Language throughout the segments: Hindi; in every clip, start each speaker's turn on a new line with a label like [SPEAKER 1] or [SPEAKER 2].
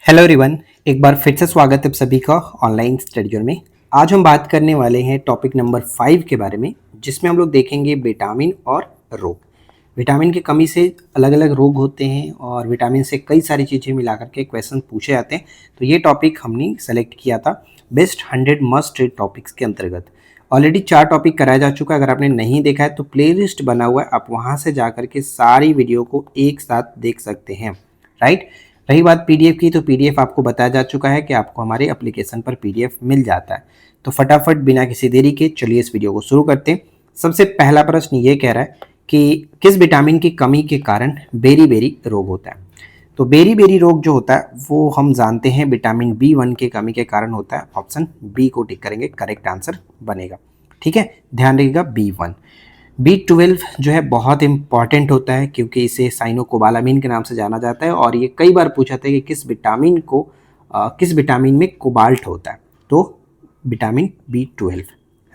[SPEAKER 1] Hello everyone. एक बार फिर से स्वागत है आप सभी का ऑनलाइन स्टडी जोन में। आज हम बात करने वाले हैं टॉपिक नंबर 5 के बारे में, जिसमें हम लोग देखेंगे विटामिन और रोग। विटामिन की कमी से अलग अलग रोग होते हैं और विटामिन से कई सारी चीज़ें मिलाकर के क्वेश्चन पूछे जाते हैं। तो ये टॉपिक हमने सेलेक्ट किया था बेस्ट 100 मस्ट रीड टॉपिक्स के अंतर्गत। ऑलरेडी 4 टॉपिक कराया जा चुका है। अगर आपने नहीं देखा है तो प्लेलिस्ट बना हुआ है, आप वहाँ से जा करके सारी वीडियो को एक साथ देख सकते हैं। राइट। रही बात पीडीएफ की, तो पीडीएफ आपको बताया जा चुका है कि आपको हमारे एप्लीकेशन पर पीडीएफ मिल जाता है। तो फटाफट बिना किसी देरी के चलिए इस वीडियो को शुरू करते हैं। सबसे पहला प्रश्न ये कह रहा है कि किस विटामिन की कमी के कारण बेरी बेरी रोग होता है। तो बेरी बेरी रोग जो होता है वो हम जानते हैं विटामिन B1 की कमी के कारण होता है। ऑप्शन बी को टिक करेंगे, करेक्ट आंसर बनेगा। ठीक है, ध्यान रखिएगा B1। B12 जो है बहुत इंपॉर्टेंट होता है क्योंकि इसे साइनोकोबालामिन के नाम से जाना जाता है और ये कई बार पूछा था कि किस विटामिन में कोबाल्ट होता है। तो विटामिन B12,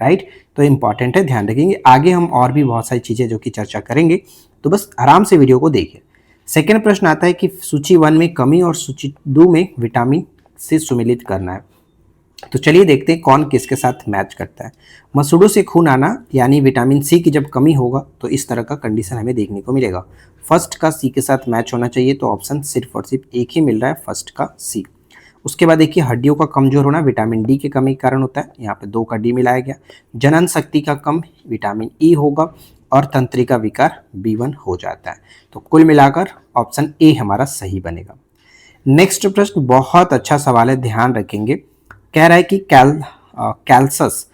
[SPEAKER 1] राइट। तो इंपॉर्टेंट है, ध्यान रखेंगे। आगे हम और भी बहुत सारी चीज़ें जो कि चर्चा करेंगे, तो बस आराम से वीडियो को देखिए। सेकेंड प्रश्न आता है कि सूची 1 में कमी और सूची 2 में विटामिन से सुमेलित करना है। तो चलिए देखते हैं कौन किसके साथ मैच करता है। मसूड़ों से खून आना यानी विटामिन सी की जब कमी होगा तो इस तरह का कंडीशन हमें देखने को मिलेगा। फर्स्ट का सी के साथ मैच होना चाहिए, तो ऑप्शन सिर्फ और सिर्फ एक ही मिल रहा है, फर्स्ट का सी। उसके बाद देखिए हड्डियों का कमजोर होना विटामिन डी की कमी के कारण होता है, यहाँ पे 2 का डी मिलाया गया। जनन शक्ति का कम विटामिन ई होगा और तंत्रिका विकार B1 हो जाता है। तो कुल मिलाकर ऑप्शन ए हमारा सही बनेगा। नेक्स्ट प्रश्न बहुत अच्छा सवाल है, ध्यान रखेंगे। कह रहा है कि कैल्सस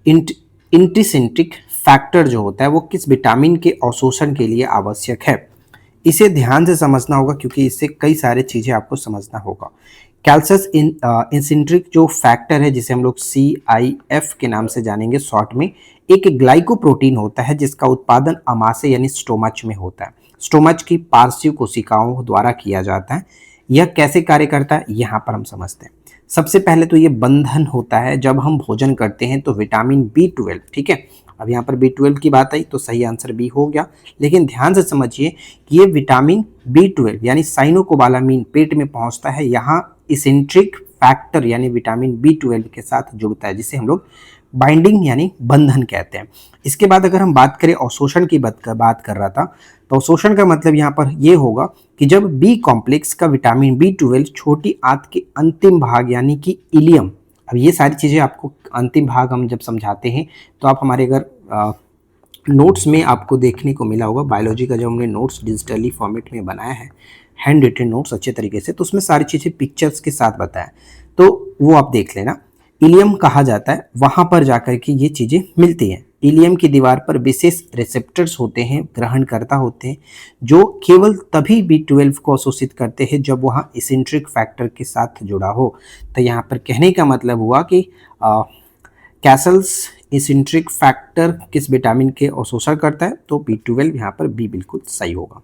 [SPEAKER 1] इंट्रिसिंट्रिक फैक्टर जो होता है वो किस विटामिन के अवशोषण के लिए आवश्यक है। इसे ध्यान से समझना होगा क्योंकि इससे कई सारे चीज़ें आपको समझना होगा। कैल्सस इंसिंट्रिक जो फैक्टर है जिसे हम लोग CIF के नाम से जानेंगे शॉर्ट में, एक ग्लाइकोप्रोटीन होता है जिसका उत्पादन अमाशय यानी स्टोमच में होता है। स्टोमच की पार्श्व कोशिकाओं द्वारा किया जाता है। यह कैसे कार्य करता है यहाँ पर हम समझते हैं। सबसे पहले तो ये बंधन होता है जब हम भोजन करते हैं, तो विटामिन B12, ठीक है। अब यहाँ पर B12 की बात आई तो सही आंसर बी हो गया, लेकिन ध्यान से समझिए कि ये विटामिन B12 यानी साइनोकोबालामिन पेट में पहुंचता है, यहाँ इसेंट्रिक फैक्टर यानी विटामिन B12 के साथ जुड़ता है, जिसे हम लोग बाइंडिंग यानी बंधन कहते हैं। इसके बाद अगर हम बात करें अवशोषण की बात कर रहा था, तो अवशोषण का मतलब यहाँ पर ये होगा कि जब बी कॉम्प्लेक्स का विटामिन B12 छोटी आंत के अंतिम भाग यानी कि इलियम, अब ये सारी चीज़ें आपको अंतिम भाग हम जब समझाते हैं तो आप हमारे अगर नोट्स में आपको देखने को मिला होगा, बायोलॉजी का जब हमने नोट्स डिजिटली फॉर्मेट में बनाया है, हैंड रिटन नोट्स अच्छे तरीके से, तो उसमें सारी चीज़ें पिक्चर्स के साथ बताया, तो वो आप देख लेना। इलियम कहा जाता है, वहाँ पर जाकर के ये चीज़ें मिलती हैं। इलियम की दीवार पर विशेष रिसेप्टर्स होते हैं, ग्रहणकर्ता होते हैं, जो केवल तभी B12 को अवशोषित करते हैं जब वहाँ इसेंट्रिक फैक्टर के साथ जुड़ा हो। तो यहाँ पर कहने का मतलब हुआ कि कैसल्स इसेंट्रिक फैक्टर किस विटामिन के अवशोषण करता है, तो B12 यहाँ पर बी बिल्कुल सही होगा।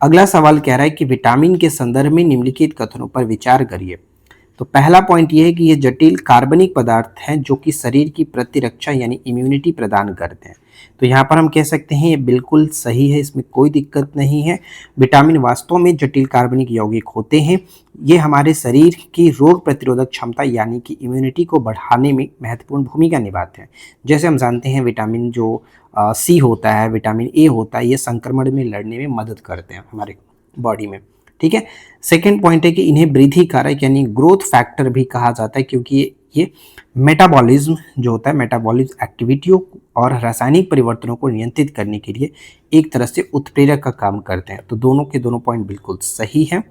[SPEAKER 1] अगला सवाल कह रहा है कि विटामिन के संदर्भ में निम्नलिखित कथनों पर विचार करिए। तो पहला पॉइंट ये है कि ये जटिल कार्बनिक पदार्थ हैं जो कि शरीर की प्रतिरक्षा यानी इम्यूनिटी प्रदान करते हैं। तो यहाँ पर हम कह सकते हैं ये बिल्कुल सही है, इसमें कोई दिक्कत नहीं है। विटामिन वास्तव में जटिल कार्बनिक यौगिक होते हैं। ये हमारे शरीर की रोग प्रतिरोधक क्षमता यानी कि इम्यूनिटी को बढ़ाने में महत्वपूर्ण भूमिका निभाते हैं। जैसे हम जानते हैं विटामिन जो सी होता है, विटामिन ए होता है, ये संक्रमण में लड़ने में मदद करते हैं हमारे बॉडी में। ठीक है। सेकेंड पॉइंट है कि इन्हें वृद्धि कारक यानी ग्रोथ फैक्टर भी कहा जाता है क्योंकि ये मेटाबॉलिज्म जो होता है, मेटाबॉलिज्म एक्टिविटियों और रासायनिक परिवर्तनों को नियंत्रित करने के लिए एक तरह से उत्प्रेरक का काम करते हैं। तो दोनों के दोनों पॉइंट बिल्कुल सही है,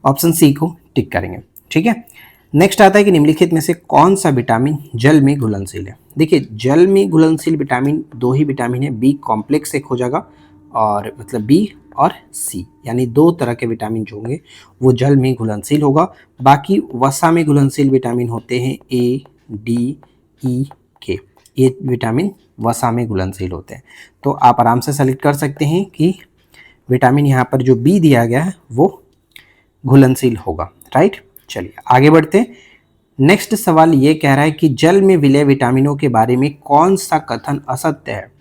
[SPEAKER 1] ऑप्शन सी को टिक करेंगे। ठीक है। नेक्स्ट आता है कि निम्नलिखित में से कौन सा विटामिन जल में घुलनशील है। देखिए जल में घुलनशील विटामिन 2 ही विटामिन है, बी कॉम्प्लेक्स एक हो जाएगा और मतलब बी और सी, यानी 2 तरह के विटामिन जो होंगे वो जल में घुलनशील होगा। बाकी वसा में घुलनशील विटामिन होते हैं A, D, E, K, ये विटामिन वसा में घुलनशील होते हैं। तो आप आराम से सेलेक्ट कर सकते हैं कि विटामिन यहाँ पर जो बी दिया गया है वो घुलनशील होगा। राइट, चलिए आगे बढ़ते हैं। नेक्स्ट सवाल ये कह रहा है कि जल में विलय विटामिनों के बारे में कौन सा कथन असत्य है।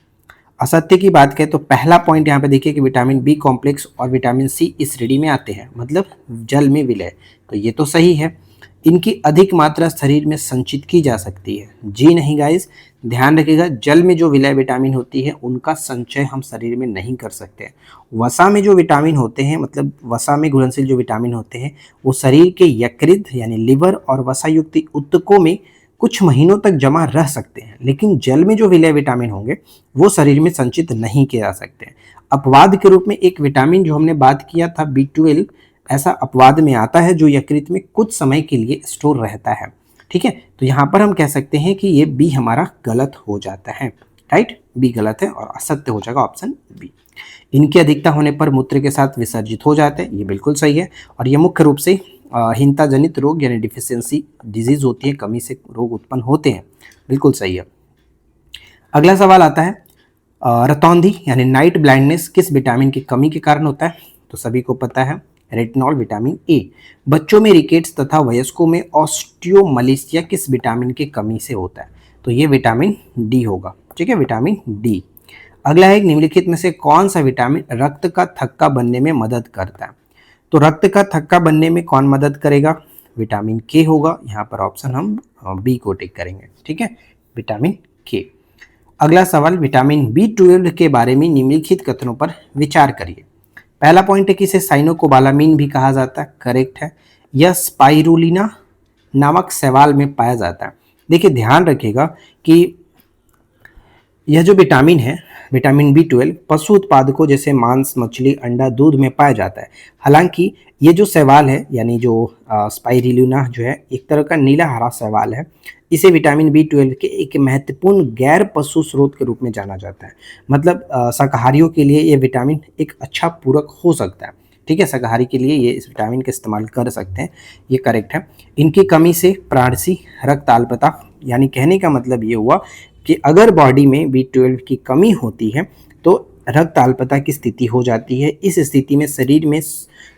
[SPEAKER 1] असत्य की बात करें तो पहला पॉइंट यहाँ पे देखिए कि विटामिन बी कॉम्प्लेक्स और विटामिन सी इस श्रेणी में आते हैं, मतलब जल में विलय, तो ये तो सही है। इनकी अधिक मात्रा शरीर में संचित की जा सकती है, जी नहीं गाइस, ध्यान रखिएगा, जल में जो विलय विटामिन होती है उनका संचय हम शरीर में नहीं कर सकते। वसा में जो विटामिन होते हैं, मतलब वसा में घुलनशील जो विटामिन होते हैं, वो शरीर के यकृत यानी लिवर और वसा युक्त ऊतकों में कुछ महीनों तक जमा रह सकते हैं, लेकिन जल में जो विलय विटामिन होंगे वो शरीर में संचित नहीं किए जा सकते। अपवाद के रूप में एक विटामिन जो हमने बात किया था B12, ऐसा अपवाद में आता है जो यकृत में कुछ समय के लिए स्टोर रहता है, ठीक है। तो यहाँ पर हम कह सकते हैं कि ये बी हमारा गलत हो जाता है, राइट, बी गलत है और असत्य हो जाएगा ऑप्शन बी। इनकी अधिकता होने पर मूत्र के साथ विसर्जित हो जाते हैं, ये बिल्कुल सही है। और ये मुख्य रूप से हीनता जनित रोग यानी डिफिशियंसी डिजीज होती है, कमी से रोग उत्पन्न होते हैं, बिल्कुल सही है। अगला सवाल आता है रतौंधी यानी नाइट ब्लाइंडनेस किस विटामिन की कमी के कारण होता है? तो सभी को पता है रेटिनॉल विटामिन ए। बच्चों में रिकेट्स तथा वयस्कों में ऑस्टियोमलेशिया किस विटामिन की कमी से होता है? तो ये विटामिन डी होगा, ठीक है, विटामिन डी। अगला है निम्नलिखित में से कौन सा विटामिन रक्त का थक्का बनने में मदद करता है? तो रक्त का थक्का बनने में कौन मदद करेगा? विटामिन के होगा, यहाँ पर ऑप्शन हम बी को टिक करेंगे, ठीक है, विटामिन के। अगला सवाल विटामिन B12 के बारे में निम्नलिखित कथनों पर विचार करिए। पहला पॉइंट है कि इसे साइनोकोबालामिन भी कहा जाता है, करेक्ट है। यह स्पाइरुलिना नामक शैवाल में पाया जाता है। देखिए ध्यान रखिएगा कि यह जो विटामिन है, विटामिन B12 पशु उत्पादकों जैसे मांस, मछली, अंडा, दूध में पाया जाता है। हालांकि ये जो शैवाल है यानी जो स्पाइरुलिना जो है एक तरह का नीला हरा शैवाल है, इसे विटामिन B12 के एक महत्वपूर्ण गैर पशु स्रोत के रूप में जाना जाता है। मतलब शाकाहारियों के लिए ये विटामिन एक अच्छा पूरक हो सकता है, ठीक है, शाकाहारी के लिए ये इस विटामिन का इस्तेमाल कर सकते हैं, ये करेक्ट है। इनकी कमी से प्राणसी रक्त अल्पता, यानी कहने का मतलब ये हुआ कि अगर बॉडी में B12 की कमी होती है तो रक्त अल्पता की स्थिति हो जाती है। इस स्थिति में शरीर में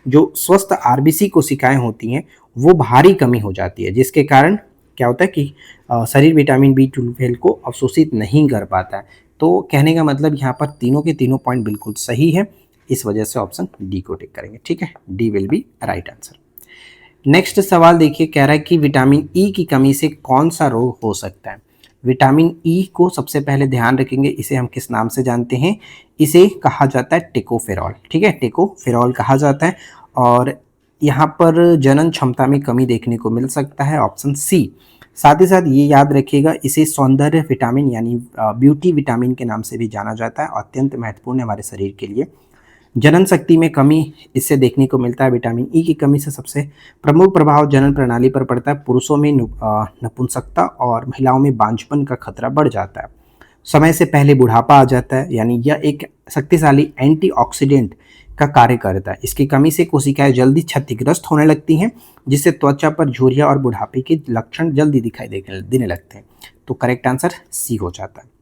[SPEAKER 1] जो स्वस्थ आरबीसी कोशिकाएं होती हैं वो भारी कमी हो जाती है, जिसके कारण क्या होता है कि शरीर विटामिन B12 को अवशोषित नहीं कर पाता है। तो कहने का मतलब यहाँ पर तीनों के तीनों पॉइंट बिल्कुल सही है, इस वजह से ऑप्शन डी को टिक करेंगे, ठीक है, D will be right answer. Next सवाल देखिए, कह रहा है कि विटामिन ई की कमी से कौन सा रोग हो सकता है? विटामिन ई को सबसे पहले ध्यान रखेंगे, इसे हम किस नाम से जानते हैं? इसे कहा जाता है टेकोफेरॉल, ठीक है, टेकोफेरॉल कहा जाता है। और यहाँ पर जनन क्षमता में कमी देखने को मिल सकता है, ऑप्शन सी। साथ ही साथ ये याद रखिएगा, इसे सौंदर्य विटामिन यानी ब्यूटी विटामिन के नाम से भी जाना जाता है, अत्यंत महत्वपूर्ण है हमारे शरीर के लिए। जनन शक्ति में कमी इससे देखने को मिलता है। विटामिन ई की कमी से सबसे प्रमुख प्रभाव जनन प्रणाली पर पड़ता है। पुरुषों में नपुंसकता और महिलाओं में बांझपन का खतरा बढ़ जाता है। समय से पहले बुढ़ापा आ जाता है, यानी यह एक शक्तिशाली एंटीऑक्सीडेंट का कार्य करता है। इसकी कमी से कोशिकाएं जल्दी क्षतिग्रस्त होने लगती हैं, जिससे त्वचा पर झुर्रियां और बुढ़ापे के लक्षण जल्दी दिखाई देने लगते हैं। तो करेक्ट आंसर सी हो जाता है।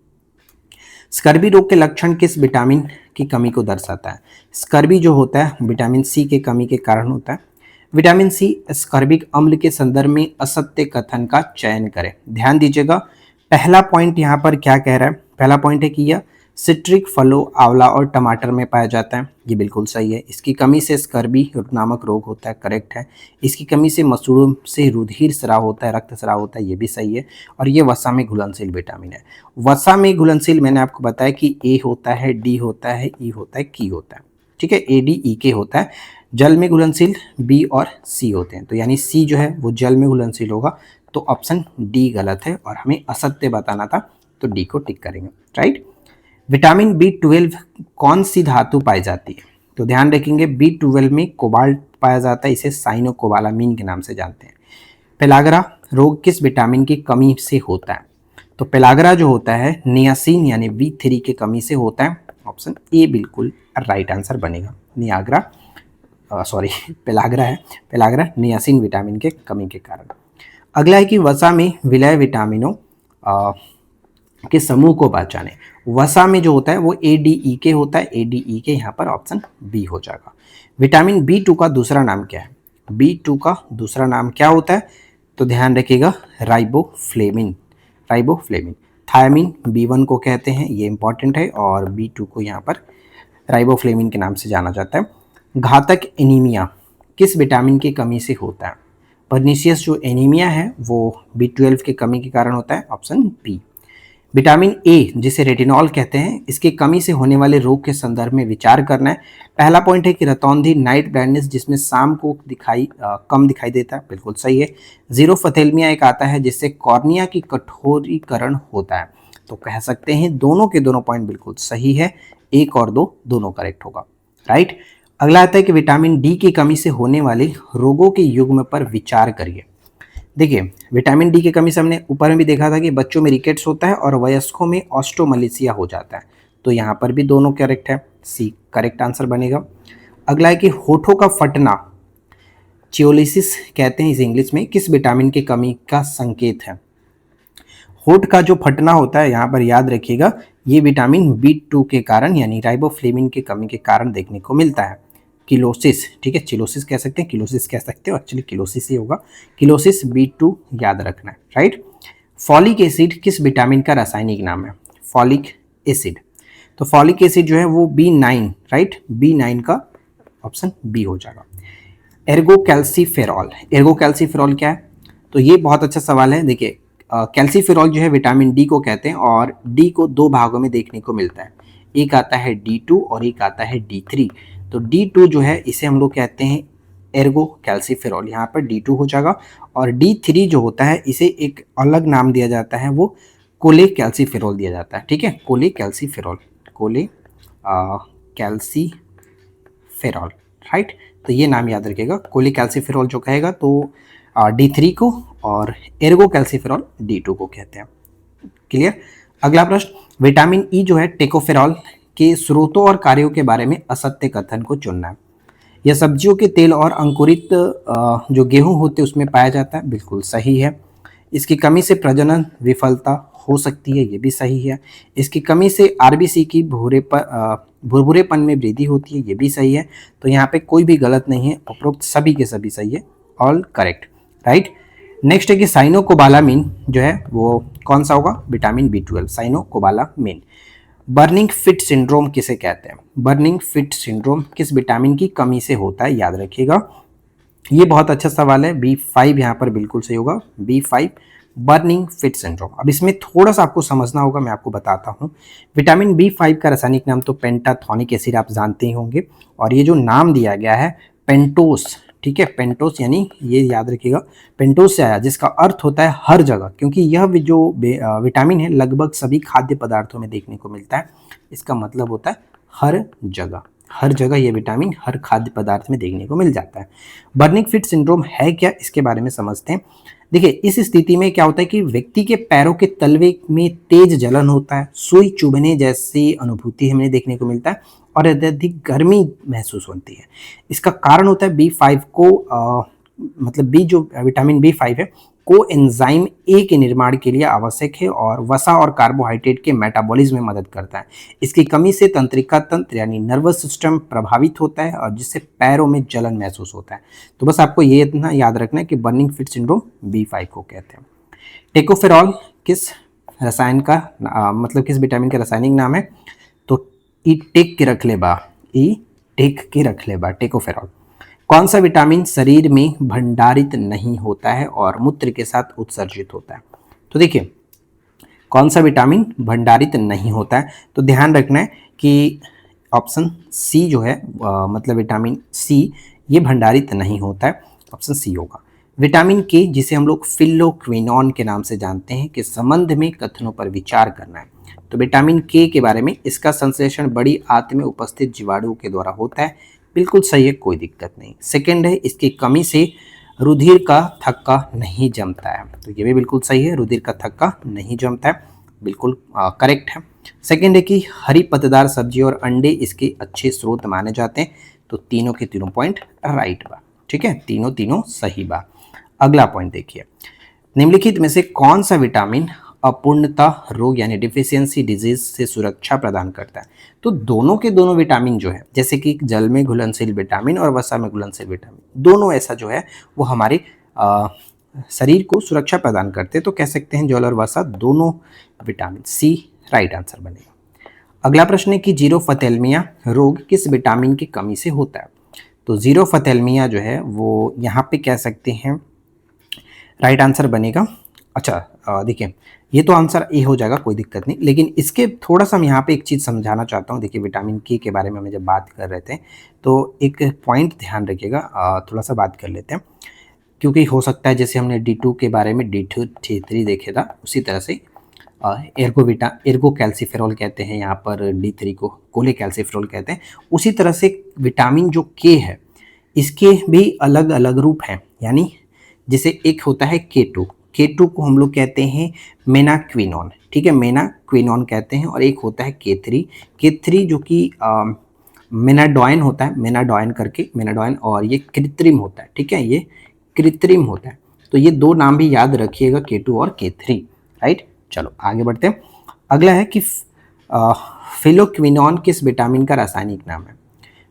[SPEAKER 1] स्कर्वी रोग के लक्षण किस विटामिन की कमी को दर्शाता है? स्कर्वी जो होता है विटामिन सी के कमी के कारण होता है। विटामिन सी स्कर्विक अम्ल के संदर्भ में असत्य कथन का चयन करें। ध्यान दीजिएगा, पहला पॉइंट यहाँ पर क्या कह रहा है? पहला पॉइंट है कि यह सिट्रिक फलों, आंवला और टमाटर में पाया जाता है, ये बिल्कुल सही है। इसकी कमी से स्कर्वी नामक रोग होता है, करेक्ट है। इसकी कमी से मशरूम से रुधिर स्राव होता है, रक्त स्राव होता है, ये भी सही है। और ये वसा में घुलनशील विटामिन है। वसा में घुलनशील मैंने आपको बताया कि ए होता है, डी होता है, ई होता है, की होता है, ठीक है, ए डी ई के होता है। जल में घुलनशील बी और सी होते हैं, तो यानी सी जो है वो जल में घुलनशील होगा, तो ऑप्शन डी गलत है और हमें असत्य बताना था, तो डी को टिक करेंगे, राइट। विटामिन B12 कौन सी धातु पाई जाती है? तो ध्यान रखेंगे B12 में कोबाल्ट पाया जाता है, इसे साइनोकोबालामिन के नाम से जानते हैं। पेलाग्रा रोग किस विटामिन की कमी से होता है? तो पेलाग्रा जो होता है नियासिन यानी B3 की कमी से होता है, ऑप्शन ए बिल्कुल राइट आंसर बनेगा। पेलाग्रा है, पेलाग्रा नियासिन विटामिन के कमी के कारण। अगला है कि वसा में विलय विटामिनों के समूह को पहचाने। वसा में जो होता है वो ADE के होता है, ADE के, यहाँ पर ऑप्शन बी हो जाएगा। विटामिन B2 का दूसरा नाम क्या है? B2 का दूसरा नाम क्या होता है? तो ध्यान रखिएगा राइबोफ्लेविन, राइबोफ्लेविन। थायमिन B1 को कहते हैं, ये इंपॉर्टेंट है, और B2 को यहाँ पर राइबोफ्लेविन के नाम से जाना जाता है। घातक एनीमिया किस विटामिन की कमी से होता है? पर्नीशियस जो एनीमिया है वो B12 की कमी के कारण होता है, ऑप्शन बी। विटामिन ए जिसे रेटिनॉल कहते हैं, इसकी कमी से होने वाले रोग के संदर्भ में विचार करना है। पहला पॉइंट है कि रतौंधी नाइट ब्लाइंडनेस, जिसमें शाम को कम दिखाई देता है, बिल्कुल सही है। जीरोफथेल्मिया एक आता है जिससे कॉर्निया की कठोरीकरण होता है। तो कह सकते हैं दोनों के दोनों पॉइंट बिल्कुल सही है, एक और दो दोनों करेक्ट होगा, राइट। अगला आता है कि विटामिन डी की कमी से होने वाले रोगों के युग्म पर विचार करिए। देखिए, विटामिन डी की कमी से हमने ऊपर में भी देखा था कि बच्चों में रिकेट्स होता है और वयस्कों में ऑस्टोमलेशिया हो जाता है, तो यहाँ पर भी दोनों करेक्ट है, सी करेक्ट आंसर बनेगा। अगला है कि होठों का फटना, चियोलिसिस कहते हैं इस इंग्लिश में, किस विटामिन की कमी का संकेत है? होठ का जो फटना होता है, यहाँ पर याद रखिएगा, ये विटामिन B2 के कारण यानी राइबोफ्लेविन की कमी के कारण देखने को मिलता है। किलोसिस, ठीक है, चिलोसिस कह सकते हैं, किलोसिस कह सकते हो, एक्चुअली किलोसिस ही होगा। किलोसिस B2 याद रखना है, राइट। फॉलिक एसिड किस विटामिन का रासायनिक नाम है? फॉलिक एसिड, तो फॉलिक एसिड जो है वो B9, राइट, B9 का ऑप्शन बी हो जाएगा। एर्गोकैल्सीफेरॉल, एर्गोकैल्सीफेरॉल क्या है? तो ये बहुत अच्छा सवाल है। देखिए, कैल्सीफेरॉल जो है विटामिन डी को कहते हैं, और डी को दो भागों में देखने को मिलता है, एक आता है D2 और एक आता है D3। तो D2 जो है इसे हम लोग कहते हैं एर्गो कैल्सीफेरॉल, यहाँ पर D2 हो जाएगा। और D3 जो होता है इसे एक अलग नाम दिया जाता है, वो कोले कैल्सीफेरॉल दिया जाता है, ठीक है, कोले कैल्सीफेरॉल, कोले कैल्सीफेरॉल, राइट। तो ये नाम याद रखिएगा, कोले कैल्सीफेरॉल जो कहेगा तो D3 को, और एर्गो कैल्सीफेरॉल D2 को कहते हैं। क्लियर। अगला प्रश्न, विटामिन ई जो है टेकोफेरॉल के स्रोतों और कार्यों के बारे में असत्य कथन को चुनना है। यह सब्जियों के तेल और अंकुरित जो गेहूं होते हैं उसमें पाया जाता है, बिल्कुल सही है। इसकी कमी से प्रजनन विफलता हो सकती है, ये भी सही है। इसकी कमी से आरबीसी की भुरभुरेपन में वृद्धि होती है, ये भी सही है। तो यहाँ पे कोई भी गलत नहीं है, उपरोक्त सभी के सभी सही है, ऑल करेक्ट, राइट। नेक्स्ट है कि साइनोकोबालामिन जो है वो कौन सा होगा? Vitamin B12, cyanocobalamin. Burning fit syndrome किसे कहते हैं? बर्निंग फिट सिंड्रोम किस विटामिन की कमी से होता है, याद रखिएगा। ये बहुत अच्छा सवाल है, B5 यहाँ पर बिल्कुल सही होगा, B5 बर्निंग फिट सिंड्रोम। अब इसमें थोड़ा सा आपको समझना होगा, मैं आपको बताता हूँ। विटामिन B5 का रासायनिक नाम तो पेंटाथॉनिक एसिड आप जानते ही होंगे, और ये जो नाम दिया गया है पेंटोस, ठीक है, पेंटोस यानी ये याद रखिएगा, पेंटोस से आया, जिसका अर्थ होता है हर जगह, क्योंकि यह जो विटामिन है लगभग सभी खाद्य पदार्थों में देखने को मिलता है। इसका मतलब होता है हर जगह, हर जगह ये विटामिन हर खाद्य पदार्थ में देखने को मिल जाता है। बर्निंग फिट सिंड्रोम है क्या, इसके बारे में समझते हैं। देखिए, इस स्थिति में क्या होता है कि व्यक्ति के पैरों के तलवे में तेज जलन होता है, सुई चुभने जैसी अनुभूति हमें देखने को मिलता है, और अत्यधिक गर्मी महसूस होती है। इसका कारण होता है B5 को मतलब बी जो विटामिन B5 है को एंजाइम ए के निर्माण के लिए आवश्यक है, और वसा और कार्बोहाइड्रेट के मेटाबॉलिज्म में मदद करता है। इसकी कमी से तंत्रिका तंत्र यानी नर्वस सिस्टम प्रभावित होता है, और जिससे पैरों में जलन महसूस होता है। तो बस आपको ये इतना याद रखना है कि बर्निंग फिट सिंड्रोम B5 को कहते हैं। टेकोफेरॉल किस रसायन का मतलब किस विटामिन का रासायनिक नाम है? तो ई टेक के रख ले बा, ई टेक के रख ले बा, टेकोफेरॉल। कौन सा विटामिन शरीर में भंडारित नहीं होता है और मूत्र के साथ उत्सर्जित होता है? तो देखिए, कौन सा विटामिन भंडारित नहीं होता है, तो ध्यान रखना है कि ऑप्शन सी जो है मतलब विटामिन सी, ये भंडारित नहीं होता है, ऑप्शन सी होगा। विटामिन के, जिसे हम लोग फिल्लोक्विनोन के नाम से जानते हैं, के संबंध में कथनों पर विचार करना है। तो विटामिन के बारे में, इसका संश्लेषण बड़ी आंत में उपस्थित जीवाणुओं के द्वारा होता है, बिल्कुल सही है, कोई दिक्कत नहीं। सेकंड है, इसकी कमी से रुधिर का थक्का नहीं जमता है, तो ये भी बिल्कुल सही है, रुधिर का थक्का नहीं जमता है, बिल्कुल करेक्ट है। सेकंड है कि हरी पत्तेदार सब्जी और अंडे इसके अच्छे स्रोत माने जाते हैं, तो तीनों के तीनों पॉइंट राइट बा, ठीक है, तीनों सही बा। अगला पॉइंट देखिए, निम्नलिखित में से कौन सा विटामिन अपूर्णता रोग यानी डिफिशियंसी डिजीज से सुरक्षा प्रदान करता है? तो दोनों के दोनों विटामिन जो है, जैसे कि जल में घुलनशील विटामिन और वसा में घुलनशील विटामिन, दोनों ऐसा जो है वो हमारे शरीर को सुरक्षा प्रदान करते हैं, तो कह सकते हैं जल और वसा दोनों विटामिन। सी राइट आंसर बनेगा। अगला प्रश्न है कि जीरोफथैल्मिया रोग किस विटामिन की कमी से होता है। तो जीरोफथैल्मिया जो है वो यहाँ पे कह सकते हैं राइट आंसर बनेगा। अच्छा देखिए, ये तो आंसर ए हो जाएगा, कोई दिक्कत नहीं, लेकिन इसके थोड़ा सा हम यहाँ पे एक चीज़ समझाना चाहता हूँ। देखिए विटामिन के बारे में हम जब बात कर रहे थे तो एक पॉइंट ध्यान रखिएगा, थोड़ा सा बात कर लेते हैं, क्योंकि हो सकता है जैसे हमने D2 के बारे में D2 D3 देखे था, उसी तरह से एर्गो कैल्सीफेरॉल कहते हैं, यहाँ पर D3 को कोले कैल्सीफेरॉल कहते हैं। उसी तरह से विटामिन जो के है इसके भी अलग अलग रूप हैं, यानी जैसे एक होता है K2 को हम लोग कहते हैं मेनाक्विनोन, ठीक है, मेनाक्विनोन कहते हैं। और एक होता है K3 जो कि मेनाडॉइन होता है, मेनाडॉइन करके मेनाडॉइन, और ये कृत्रिम होता है, ठीक है, ये कृत्रिम होता है। तो ये दो नाम भी याद रखिएगा, K2 और K3, राइट। चलो आगे बढ़ते हैं। अगला है कि फिलोक्विनोन किस विटामिन का रासायनिक नाम है।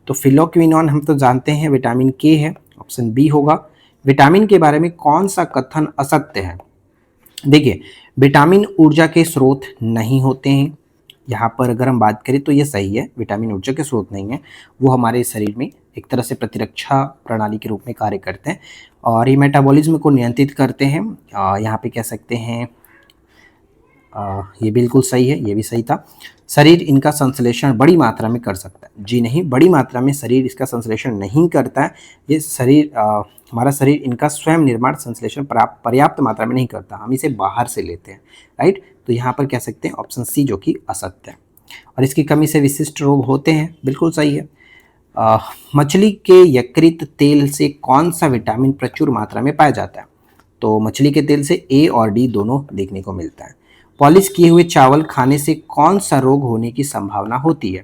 [SPEAKER 1] तो फिलोक्विनोन हम तो जानते हैं विटामिन के है, ऑप्शन बी होगा। विटामिन के बारे में कौन सा कथन असत्य है। देखिए विटामिन ऊर्जा के स्रोत नहीं होते हैं, यहाँ पर अगर हम बात करें तो ये सही है, विटामिन ऊर्जा के स्रोत नहीं है, वो हमारे शरीर में एक तरह से प्रतिरक्षा प्रणाली के रूप में कार्य करते हैं और ये मेटाबॉलिज्म को नियंत्रित करते हैं। यहाँ पे कह सकते हैं ये बिल्कुल सही है, ये भी सही था। शरीर इनका संश्लेषण बड़ी मात्रा में कर सकता है, जी नहीं, बड़ी मात्रा में शरीर इसका संश्लेषण नहीं करता है। ये शरीर हमारा शरीर इनका स्वयं निर्माण संश्लेषण पर्याप्त मात्रा में नहीं करता, हम इसे बाहर से लेते हैं, राइट। तो यहाँ पर कह सकते हैं ऑप्शन सी जो कि असत्य है। और इसकी कमी से विशिष्ट रोग होते हैं, बिल्कुल सही है। मछली के यकृत तेल से कौन सा विटामिन प्रचुर मात्रा में पाया जाता है। तो मछली के तेल से ए और डी दोनों देखने को मिलता है। पॉलिश किए हुए चावल खाने से कौन सा रोग होने की संभावना होती है।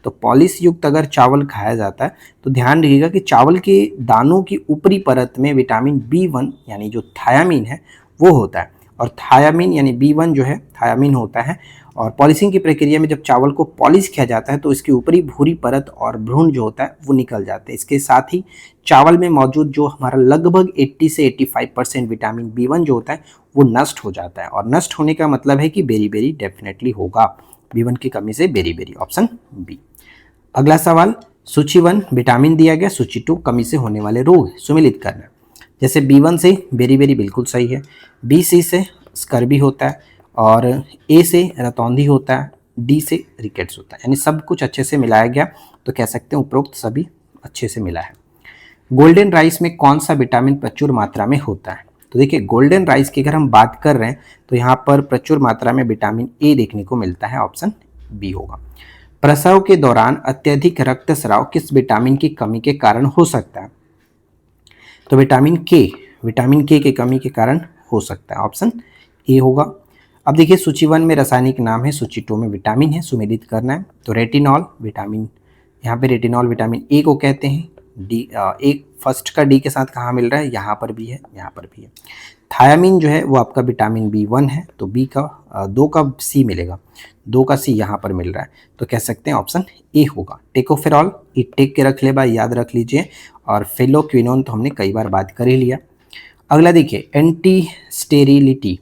[SPEAKER 1] तो पॉलिश युक्त अगर चावल खाया जाता है तो ध्यान रखिएगा कि चावल के दानों की ऊपरी परत में विटामिन B1 यानी जो थायामीन है वो होता है, और थायामीन यानी B1 जो है थायामीन होता है। और पॉलिशिंग की प्रक्रिया में जब चावल को पॉलिश किया जाता है तो इसकी ऊपरी भूरी परत और भ्रूण जो होता है वो निकल जाते हैं। इसके साथ ही चावल में मौजूद जो हमारा लगभग 80 से 85% विटामिन B1 जो होता है वो नष्ट हो जाता है, और नष्ट होने का मतलब है कि बेरी डेफिनेटली होगा, B1 की कमी से बेरी, ऑप्शन बी। अगला सवाल, सूची 1 विटामिन दिया गया, सूची 2 कमी से होने वाले रोग सुमेलित करना। जैसे B1 से बेरी बिल्कुल सही है, BC से स्कर्बी होता है, और ए से रतौंधी होता है, डी से रिकेट्स होता है, यानी सब कुछ अच्छे से मिलाया गया, तो कह सकते हैं उपरोक्त सभी अच्छे से मिला है। गोल्डन राइस में कौन सा विटामिन प्रचुर मात्रा में होता है। तो देखिए गोल्डन राइस की अगर हम बात कर रहे हैं तो यहाँ पर प्रचुर मात्रा में विटामिन ए देखने को मिलता है, ऑप्शन बी होगा। प्रसव के दौरान अत्यधिक रक्तस्राव किस विटामिन की कमी के कारण हो सकता है। तो विटामिन के की कमी के कारण हो सकता है, ऑप्शन ए होगा। अब देखिए सूची 1 में रासायनिक नाम है, सूची 2 में विटामिन है, सुमेलित करना है। तो रेटिनॉल विटामिन, यहाँ पे रेटिनॉल विटामिन ए को कहते हैं। डी एक फर्स्ट का डी के साथ कहाँ मिल रहा है, यहाँ पर भी है, यहाँ पर भी है। थायामीन जो है वो आपका विटामिन B1 है, तो बी का 2 का सी मिलेगा, 2 का सी यहाँ पर मिल रहा है, तो कह सकते हैं ऑप्शन ए होगा। टेकोफेरॉल ये टेक के रख ले भाई, याद रख लीजिए। और फेलोक्विनोन तो हमने कई बार बात कर ही लिया। अगला देखिए एंटी स्टेरिलिटी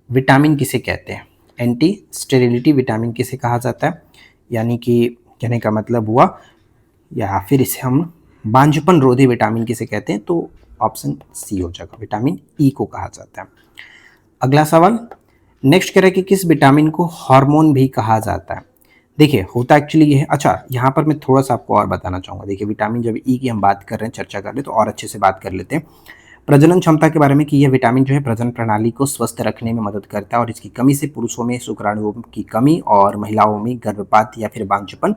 [SPEAKER 1] विटामिन किसे कहते हैं। एंटी स्टेरिलिटी विटामिन किसे कहा जाता है, यानी कि कहने का मतलब हुआ, या फिर इसे हम बांझपन रोधी विटामिन किसे कहते हैं, तो ऑप्शन सी हो जाएगा, विटामिन ई को कहा जाता है। अगला सवाल नेक्स्ट कह रहा है कि किस विटामिन को हार्मोन भी कहा जाता है। देखिए होता एक्चुअली ये है, अच्छा यहाँ पर मैं थोड़ा सा आपको और बताना चाहूँगा। देखिए विटामिन जब ई की हम बात कर रहे हैं, चर्चा कर रहे हैं, तो और अच्छे से बात कर लेते हैं प्रजनन क्षमता के बारे में, कि यह विटामिन जो है प्रजनन प्रणाली को स्वस्थ रखने में मदद करता है, और इसकी कमी से पुरुषों में शुक्राणुओं की कमी और महिलाओं में गर्भपात या फिर बांझपन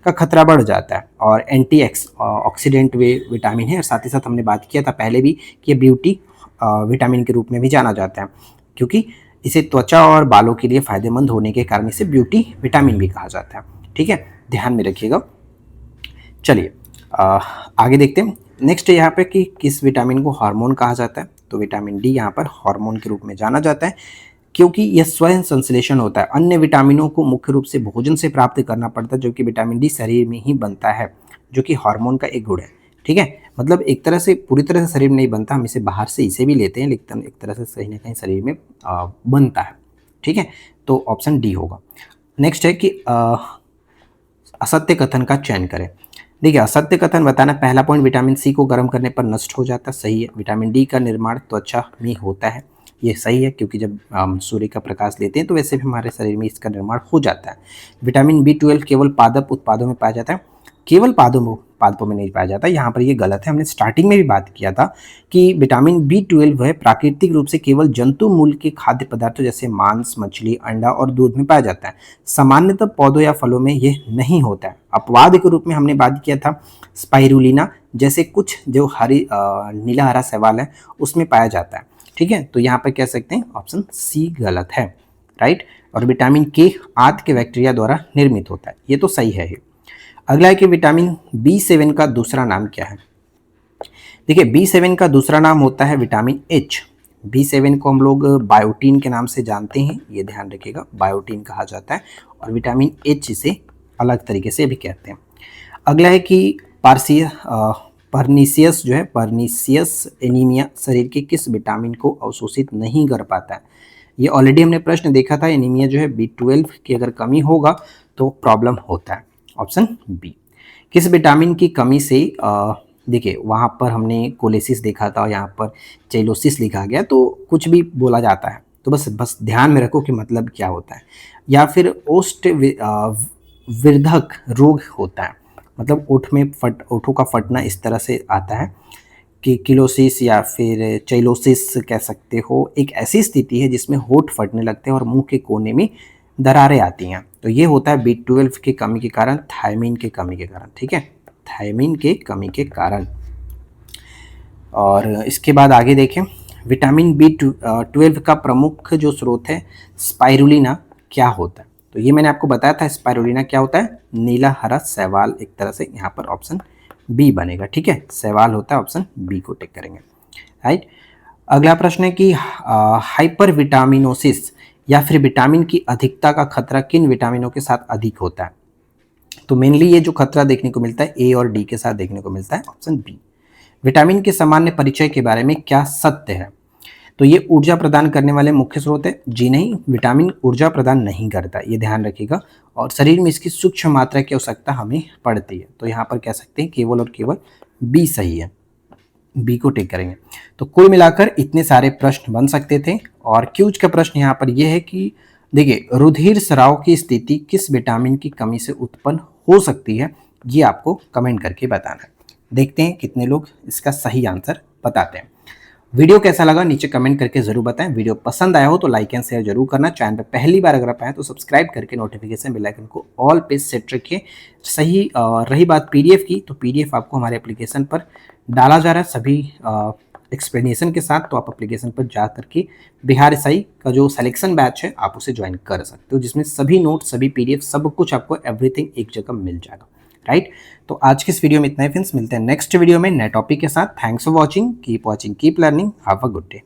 [SPEAKER 1] का खतरा बढ़ जाता है। और एंटी ऑक्सीडेंट विटामिन है, और साथ ही साथ हमने बात किया था पहले भी कि ब्यूटी विटामिन के रूप में भी जाना जाता है, क्योंकि इसे त्वचा और बालों के लिए फायदेमंद होने के कारण इसे ब्यूटी विटामिन भी कहा जाता है। ठीक है, ध्यान में रखिएगा। चलिए आगे देखते हैं। नेक्स्ट यहाँ पे कि किस विटामिन को हार्मोन कहा जाता है। तो विटामिन डी यहाँ पर हार्मोन के रूप में जाना जाता है, क्योंकि यह स्वयं संश्लेषण होता है। अन्य विटामिनों को मुख्य रूप से भोजन से प्राप्त करना पड़ता है, जबकि विटामिन डी शरीर में ही बनता है, जो कि हार्मोन का एक गुण है। ठीक है, मतलब एक तरह से पूरी तरह से शरीर में नहीं बनता, हम इसे बाहर से इसे भी लेते हैं, लेकिन एक तरह से कहीं ना कहीं शरीर में बनता है। ठीक है, तो ऑप्शन डी होगा। नेक्स्ट है कि असत्य कथन का चयन करें। देखिए, असत्य कथन बताना, पहला पॉइंट, विटामिन सी को गर्म करने पर नष्ट हो जाता, सही है। विटामिन डी का निर्माण त्वचा में होता है, ये सही है, क्योंकि जब हम सूर्य का प्रकाश लेते हैं तो वैसे भी हमारे शरीर में इसका निर्माण हो जाता है। विटामिन बी 12 केवल पादप उत्पादों में पाया जाता है, केवल पादपों में नहीं पाया जाता, यहाँ पर ये गलत है। हमने स्टार्टिंग में भी बात किया था कि विटामिन बी 12 है प्राकृतिक रूप से केवल जंतु मूल के खाद्य पदार्थों जैसे मांस, मछली, अंडा और दूध में पाया जाता है। सामान्यतः पौधों या फलों में ये नहीं होता है। अपवाद के रूप में हमने बात किया था स्पाइरुलिना जैसे कुछ जो नीला हरा शैवाल है उसमें पाया जाता है। ठीक है, तो यहाँ पर कह सकते हैं ऑप्शन सी गलत है, राइट। और विटामिन के आंत के बैक्टीरिया द्वारा निर्मित होता है, ये तो सही है ही। अगला है कि विटामिन बी 7 का दूसरा नाम क्या है। देखिए, बी 7 का दूसरा नाम होता है विटामिन एच। बी 7 को हम लोग बायोटीन के नाम से जानते हैं, ये ध्यान रखिएगा, बायोटीन कहा जाता है। और विटामिन एच इसे अलग तरीके से भी कहते हैं। अगला है कि परनीसियस जो है, परनीसियस एनीमिया शरीर के किस विटामिन को अवशोषित नहीं कर पाता है। ये ऑलरेडी हमने प्रश्न देखा था, एनीमिया जो है बी 12 की अगर कमी होगा तो प्रॉब्लम होता है। Option B. किस विटामिन की कमी से देखिए, वहाँ पर हमने कोलेसिस देखा था और यहाँ पर चेलोसिस लिखा गया, तो कुछ भी बोला जाता है तो बस ध्यान में रखो कि मतलब क्या होता है। या फिर विर्धक रोग होता है, मतलब ओठों का फटना इस तरह से आता है कि किलोसिस या फिर चेलोसिस कह सकते हो। एक ऐसी स्थिति है जिसमें होठ फटने लगते हैं और मुंह के कोने में दरारें आती हैं, तो ये होता है बी 12 की कमी के कारण, थायमीन की कमी के कारण। ठीक है, थायमीन के कमी के कारण। और इसके बाद आगे देखें, विटामिन बी 12 का प्रमुख जो स्रोत है स्पाइरुलिना, क्या होता है। तो ये मैंने आपको बताया था, स्पाइरुलिना क्या होता है, नीला हरा शैवाल, एक तरह से यहाँ पर ऑप्शन बी बनेगा। ठीक है, शैवाल होता है, ऑप्शन बी को टिक करेंगे, राइट। अगला प्रश्न है कि हाइपर विटामिनोसिस या फिर विटामिन की अधिकता का खतरा किन विटामिनों के साथ अधिक होता है। तो मेनली ये जो खतरा देखने को मिलता है ए और डी के साथ देखने को मिलता है, ऑप्शन बी। विटामिन के सामान्य परिचय के बारे में क्या सत्य है। तो ये ऊर्जा प्रदान करने वाले मुख्य स्रोत है, जी नहीं, विटामिन ऊर्जा प्रदान नहीं करता, ये ध्यान रखिएगा। और शरीर में इसकी सूक्ष्म मात्रा की आवश्यकता हमें पड़ती है, तो यहाँ पर कह सकते हैं केवल और केवल बी सही है, बी को टिक करेंगे। तो कुल मिलाकर इतने सारे प्रश्न बन सकते थे। और क्यूज का प्रश्न यहाँ पर यह है कि देखिए, रुधिर स्राव की स्थिति किस विटामिन की कमी से उत्पन्न हो सकती है, ये आपको कमेंट करके बताना है। देखते हैं कितने लोग इसका सही आंसर बताते हैं। वीडियो कैसा लगा नीचे कमेंट करके जरूर बताएं। वीडियो पसंद आया हो तो लाइक एंड शेयर जरूर करना। चैनल पर पहली बार अगर आप आए तो सब्सक्राइब करके नोटिफिकेशन बेल आइकन को ऑल पे सेट रखिए। सही रही बात पीडीएफ की, तो पीडीएफ आपको हमारे एप्लीकेशन पर डाला जा रहा है सभी एक्सप्लेनेशन के साथ, तो आप एप्लीकेशन पर जा करके बिहार एसआई का जो सिलेक्शन बैच है आप उसे ज्वाइन कर सकते हो, जिसमें सभी नोट, सभी पीडीएफ, सब कुछ आपको एवरीथिंग एक जगह मिल जाएगा, राइट। तो आज की इस वीडियो में इतना ही फ्रेंड्स, मिलते हैं नेक्स्ट वीडियो में नए टॉपिक के साथ। Thanks for watching, keep learning, have a good day.